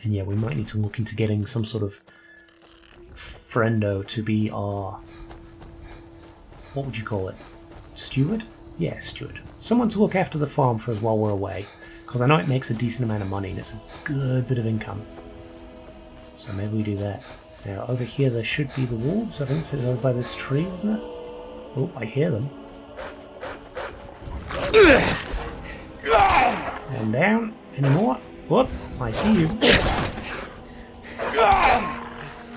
And yeah, we might need to look into getting some sort of friendo to be our... What would you call it? Steward? Yeah, steward. Someone to look after the farm for us while we're away, because I know it makes a decent amount of money, and it's a good bit of income. So maybe we do that. Now, over here there should be the wolves. I think it's over by this tree, wasn't it? Oh, I hear them. And down. Any more? Whoop, I see you.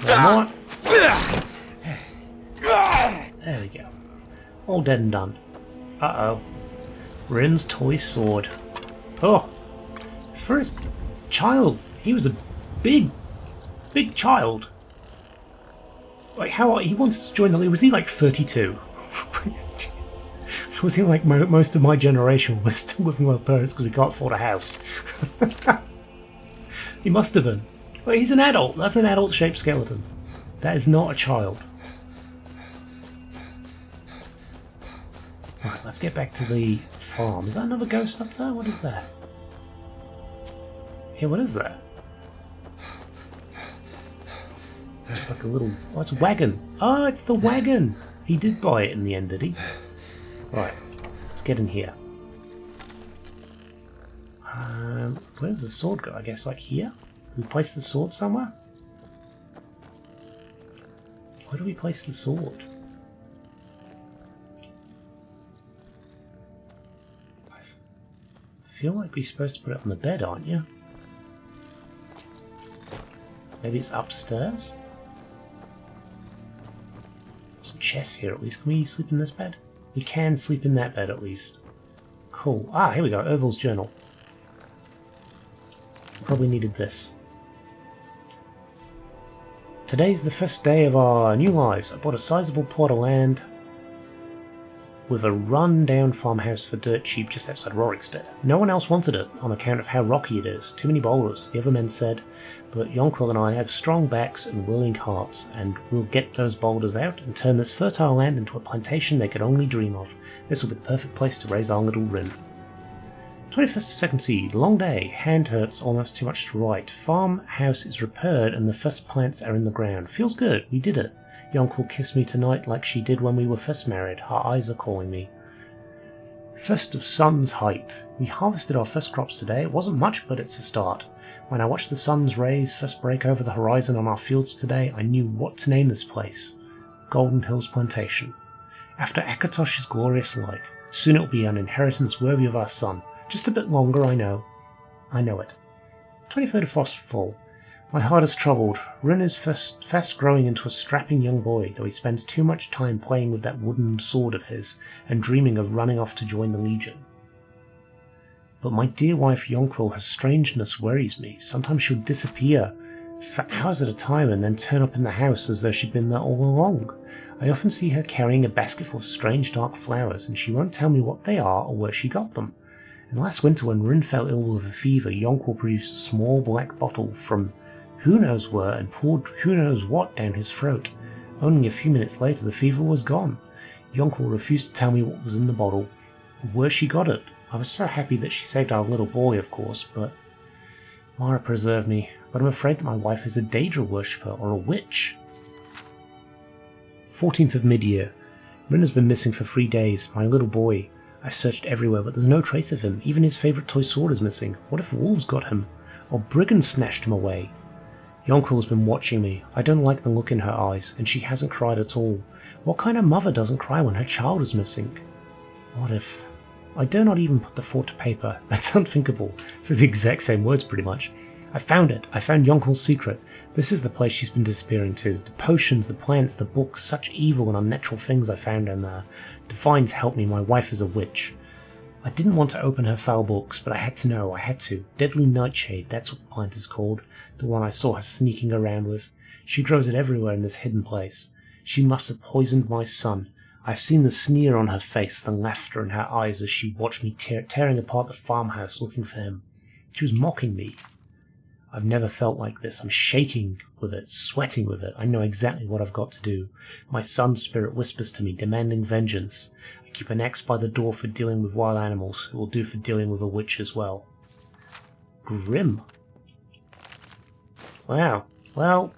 One more. There we go. All dead and done. Uh-oh. Rin's toy sword. Oh! For his child, he was a big child. Like, how he wanted to join the league. Was he like 32? Was he like most of my generation? We're still living with our parents because we can't afford a house. He must have been. Well, he's an adult. That's an adult-shaped skeleton. That is not a child. Right, let's get back to the farm. Is that another ghost up there? What is that? Hey, what is that? Just like a little... Oh, it's a wagon. Oh, it's the wagon! He did buy it in the end, did he? Right, let's get in here. Where's the sword go? I guess like here? We place the sword somewhere? Where do we place the sword? I feel like we're supposed to put it on the bed, aren't you? Maybe it's upstairs? Some chests here at least. Can we sleep in this bed? We can sleep in that bed at least. Cool. Ah, here we go. Ervil's journal. Probably needed this. Today's the first day of our new lives. I bought a sizable plot of land with a run-down farmhouse for dirt cheap just outside Rorikstead. No one else wanted it on account of how rocky it is. Too many boulders, the other men said, but Yonquil and I have strong backs and willing hearts, and we'll get those boulders out and turn this fertile land into a plantation they could only dream of. This will be the perfect place to raise our little Rin. 21st to 2nd seed. Long day. Hand hurts almost too much to write. Farmhouse is repaired and the first plants are in the ground. Feels good. We did it. Yonquil kissed me tonight like she did when we were first married. Her eyes are calling me. First of sun's hype. We harvested our first crops today. It wasn't much, but it's a start. When I watched the sun's rays first break over the horizon on our fields today, I knew what to name this place. Golden Hills Plantation. After Akatosh's glorious light, soon it will be an inheritance worthy of our son. Just a bit longer, I know. I know it. 23rd of Frostfall. My heart is troubled. Rin is fast growing into a strapping young boy, though he spends too much time playing with that wooden sword of his and dreaming of running off to join the Legion. But my dear wife Yonquil, her strangeness worries me. Sometimes she'll disappear for hours at a time and then turn up in the house as though she'd been there all along. I often see her carrying a basket full of strange dark flowers, and she won't tell me what they are or where she got them. And last winter when Rin fell ill with a fever, Yonquil produced a small black bottle from who knows where and poured who knows what down his throat. Only a few minutes later the fever was gone. Yonquil refused to tell me what was in the bottle, or where she got it. I was so happy that she saved our little boy, of course, but Mara preserve me. But I'm afraid that my wife is a Daedra worshipper or a witch. 14th of mid-year. Rin has been missing for 3 days. My little boy. I've searched everywhere, but there's no trace of him. Even his favourite toy sword is missing. What if wolves got him? Or brigands snatched him away? Yonquil has been watching me. I don't like the look in her eyes, and she hasn't cried at all. What kind of mother doesn't cry when her child is missing? What if... I dare not even put the thought to paper. That's unthinkable. It's the exact same words, pretty much. I found it. I found Yonquil's secret. This is the place she's been disappearing to. The potions, the plants, the books, such evil and unnatural things I found down there. Divines help me, my wife is a witch. I didn't want to open her foul books, but I had to know, I had to. Deadly Nightshade, that's what the plant is called. The one I saw her sneaking around with. She grows it everywhere in this hidden place. She must have poisoned my son. I've seen the sneer on her face, the laughter in her eyes as she watched me tearing apart the farmhouse looking for him. She was mocking me. I've never felt like this. I'm shaking with it, sweating with it. I know exactly what I've got to do. My son's spirit whispers to me, demanding vengeance. I keep an axe by the door for dealing with wild animals. It will do for dealing with a witch as well. Grim. Wow. Well,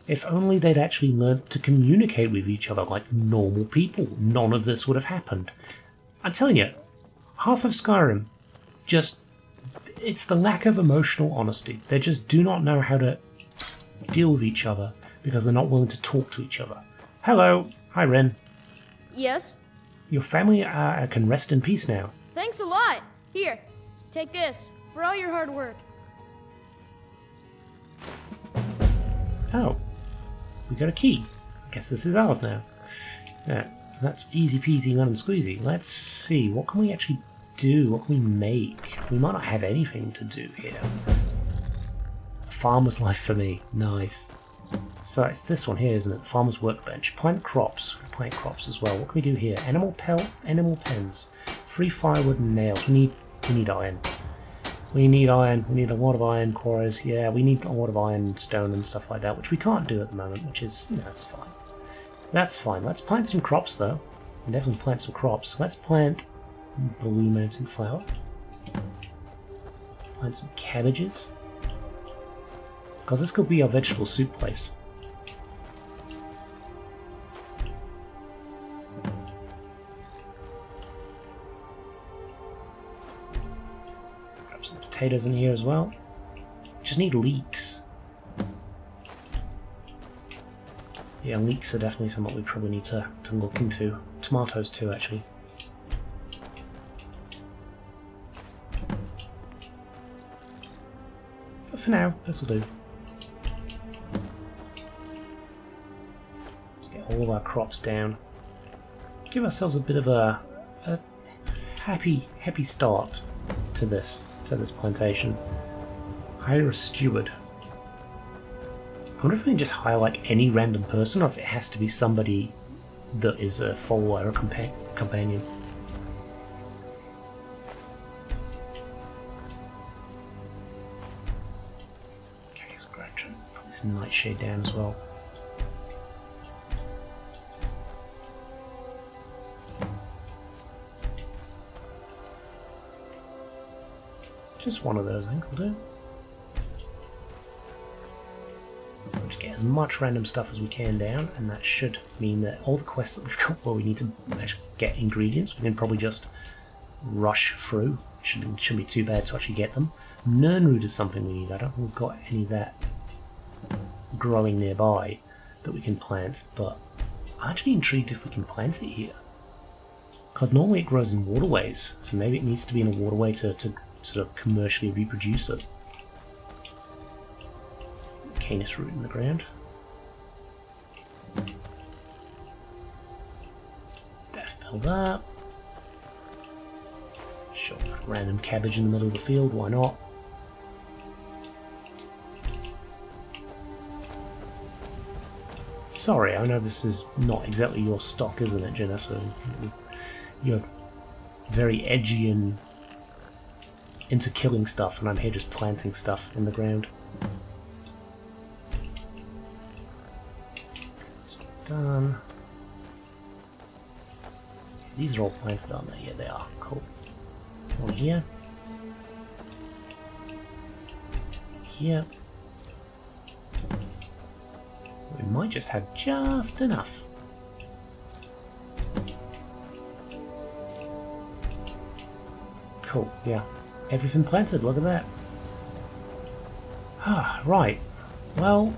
if only they'd actually learned to communicate with each other like normal people, none of this would have happened. I'm telling you, half of Skyrim just... it's the lack of emotional honesty. They just do not know how to deal with each other because they're not willing to talk to each other. Hello. Hi, Ren. Yes? Your family can rest in peace now. Thanks a lot. Here, take this for all your hard work. Oh. We got a key. I guess this is ours now. Yeah, that's easy peasy lemon squeezy. Let's see, what can we actually do? What can we make? We might not have anything to do here. A farmer's life for me. Nice. So it's this one here, isn't it? Farmer's workbench. Plant crops. Plant crops as well. What can we do here? Animal pelt, animal pens. Free firewood and nails. We need iron. We need iron. We need a lot of iron quarries. Yeah, we need a lot of iron, stone and stuff like that, which we can't do at the moment, which is, you know, that's fine. That's fine. Let's plant some crops, though. We'll definitely plant some crops. Let's plant blue mountain flower. Plant some cabbages. Because this could be our vegetable soup place. Let's grab some potatoes in here as well. Just need leeks. Yeah, leeks are definitely something we probably need to look into. Tomatoes too, actually. But for now, this'll do. Let's get all of our crops down. Give ourselves a bit of a happy start to this plantation. Hire a steward. I wonder if we can just hire like any random person, or if it has to be somebody that is a follower or companion. Okay, let's grab put this nightshade down as well. Just one of those, I think will do. Just get as much random stuff as we can down, and that should mean that all the quests that we've got where we need to actually get ingredients, we can probably just rush through. Shouldn't be too bad to actually get them. Nernroot is something we need. I don't think we've got any of that growing nearby that we can plant, but I'm actually intrigued if we can plant it here. Because normally it grows in waterways, so maybe it needs to be in a waterway to sort of commercially reproduce it. Canis root in the ground. Death build up. Sure, random cabbage in the middle of the field, why not? Sorry, I know this is not exactly your stock, isn't it, Jenna? So you're very edgy and into killing stuff, and I'm here just planting stuff in the ground. Done. These are all planted, aren't they? Yeah, they are. Cool. One here. Here. We might just have just enough. Cool, yeah. Everything planted, look at that. Ah, right. Well,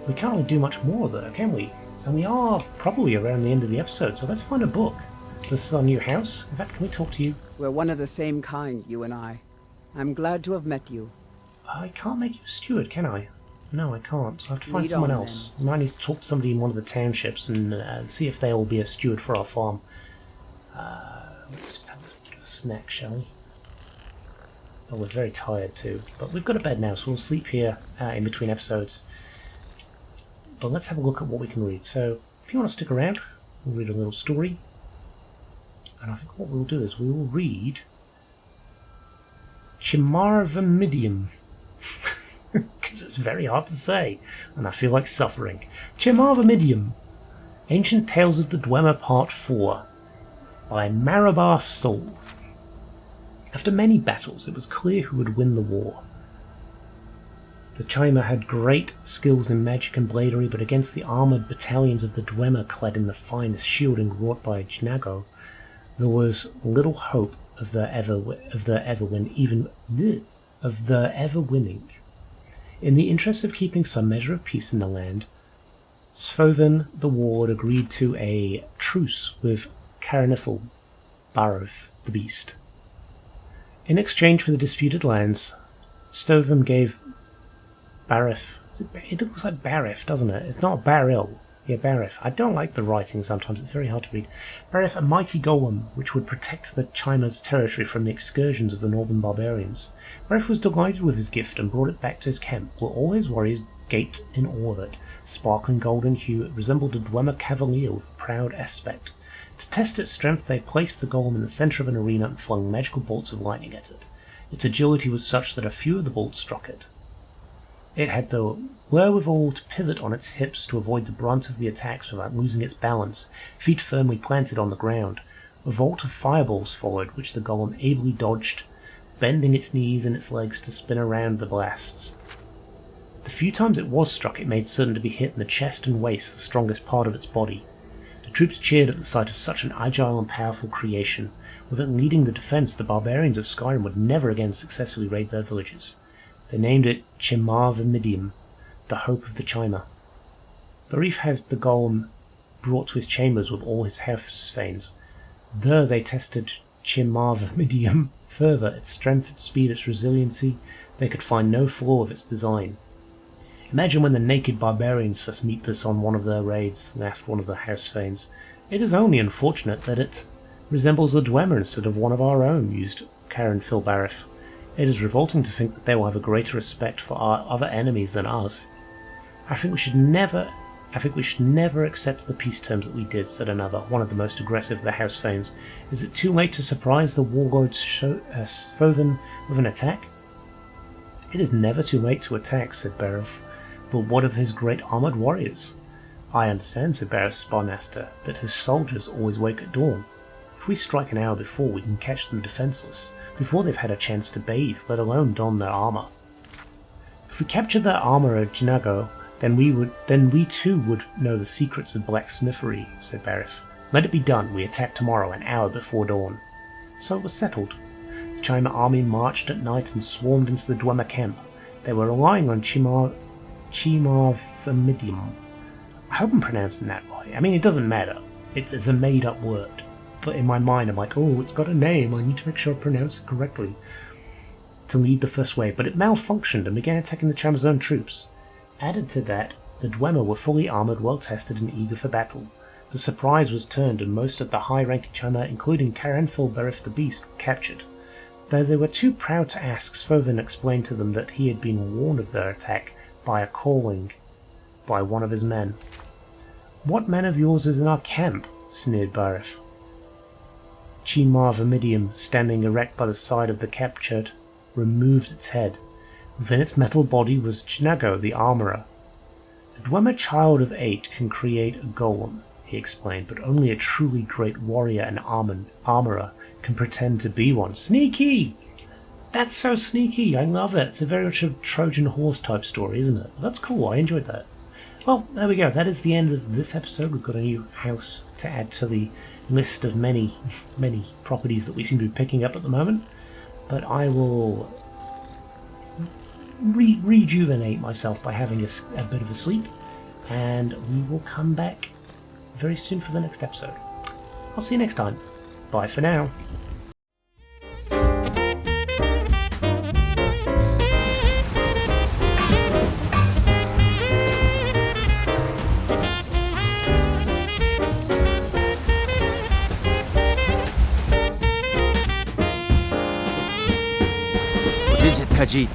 we can't really do much more though, can we? And we are probably around the end of the episode, so let's find a book. This is our new house. In fact, can we talk to you? We're one of the same kind, you and I. I'm glad to have met you. I can't make you a steward, can I? No, I can't. So I have to find Lead someone on, else. I might need to talk to somebody in one of the townships and see if they will be a steward for our farm. Let's just have a snack, shall we? Oh, we're very tired too. But we've got a bed now, so we'll sleep here in between episodes. But let's have a look at what we can read. So, if you want to stick around, we'll read a little story. And I think what we'll do is we will read Chimarvamidium. Because it's very hard to say, and I feel like suffering. Chimarvamidium. Ancient Tales of the Dwemer Part 4 by Marabar Soul. After many battles, it was clear who would win the war. The Chima had great skills in magic and bladery, but against the armoured battalions of the Dwemer clad in the finest shielding wrought by Jnago, there was little hope of their ever winning. In the interest of keeping some measure of peace in the land, Svothen the Ward agreed to a truce with Caranifal Barov the Beast. In exchange for the disputed lands, Stovum gave Barif. It looks like Barif, doesn't it? It's not Baril. Yeah, Barif. I don't like the writing sometimes, it's very hard to read. Barif, a mighty golem, which would protect the Chima's territory from the excursions of the northern barbarians. Barif was delighted with his gift and brought it back to his camp, where all his warriors gaped in awe of it. Sparkling golden hue, it resembled a Dwemer cavalier with a proud aspect. To test its strength, they placed the golem in the center of an arena and flung magical bolts of lightning at it. Its agility was such that a few of the bolts struck it. It had the wherewithal to pivot on its hips to avoid the brunt of the attacks without losing its balance, feet firmly planted on the ground. A vault of fireballs followed, which the golem ably dodged, bending its knees and its legs to spin around the blasts. The few times it was struck, it made certain to be hit in the chest and waist, the strongest part of its body. The troops cheered at the sight of such an agile and powerful creation. With it leading the defense, the barbarians of Skyrim would never again successfully raid their villages. They named it Chimarvamidium, the hope of the Chima. Barif has the golem brought to his chambers with all his house thanes. There they tested Chimarvamidium further, its strength, its speed, its resiliency. They could find no flaw of its design. Imagine when the naked barbarians first meet this on one of their raids, laughed one of the house thanes. It is only unfortunate that it resembles a Dwemer instead of one of our own, mused Karen Filbarif. It is revolting to think that they will have a greater respect for our other enemies than us. I think we should never accept the peace terms that we did, said another, one of the most aggressive of the house thanes. Is it too late to surprise the warlord Sfoven with an attack? It is never too late to attack, said Barif. But what of his great armoured warriors? I understand, said Barif's Sparmaster, that his soldiers always wake at dawn. If we strike an hour before, we can catch them defenceless, before they've had a chance to bathe, let alone don their armour. If we capture their armour at Jinago, then we too would know the secrets of blacksmithery, said Barif. Let it be done. We attack tomorrow, an hour before dawn. So it was settled. The Chima army marched at night and swarmed into the Dwemer camp. They were relying on Chimarvamidium. I hope I'm pronouncing that right. I mean, it doesn't matter. It's a made-up word. But in my mind, I'm like, oh, it's got a name. I need to make sure I pronounce it correctly to lead the first wave. But it malfunctioned and began attacking the Chima's own troops. Added to that, the Dwemer were fully armoured, well-tested, and eager for battle. The surprise was turned, and most of the high-ranking Chima, including Caranfil Berith the Beast, were captured. Though they were too proud to ask, Sfoven explained to them that he had been warned of their attack by a calling by one of his men. What man of yours is in our camp? Sneered Barif. Chimarvamidium, standing erect by the side of the captured, removed its head. Within its metal body was Jinago, the armourer. A Dwemer child of 8 can create a golem, he explained, but only a truly great warrior and armourer can pretend to be one. Sneaky! That's so sneaky, I love it. It's a very much a Trojan horse type story, isn't it? That's cool, I enjoyed that. Well, there we go, that is the end of this episode. We've got a new house to add to the list of many, many properties that we seem to be picking up at the moment. But I will rejuvenate myself by having a bit of a sleep, and we will come back very soon for the next episode. I'll see you next time. Bye for now. What is it, Khajiit?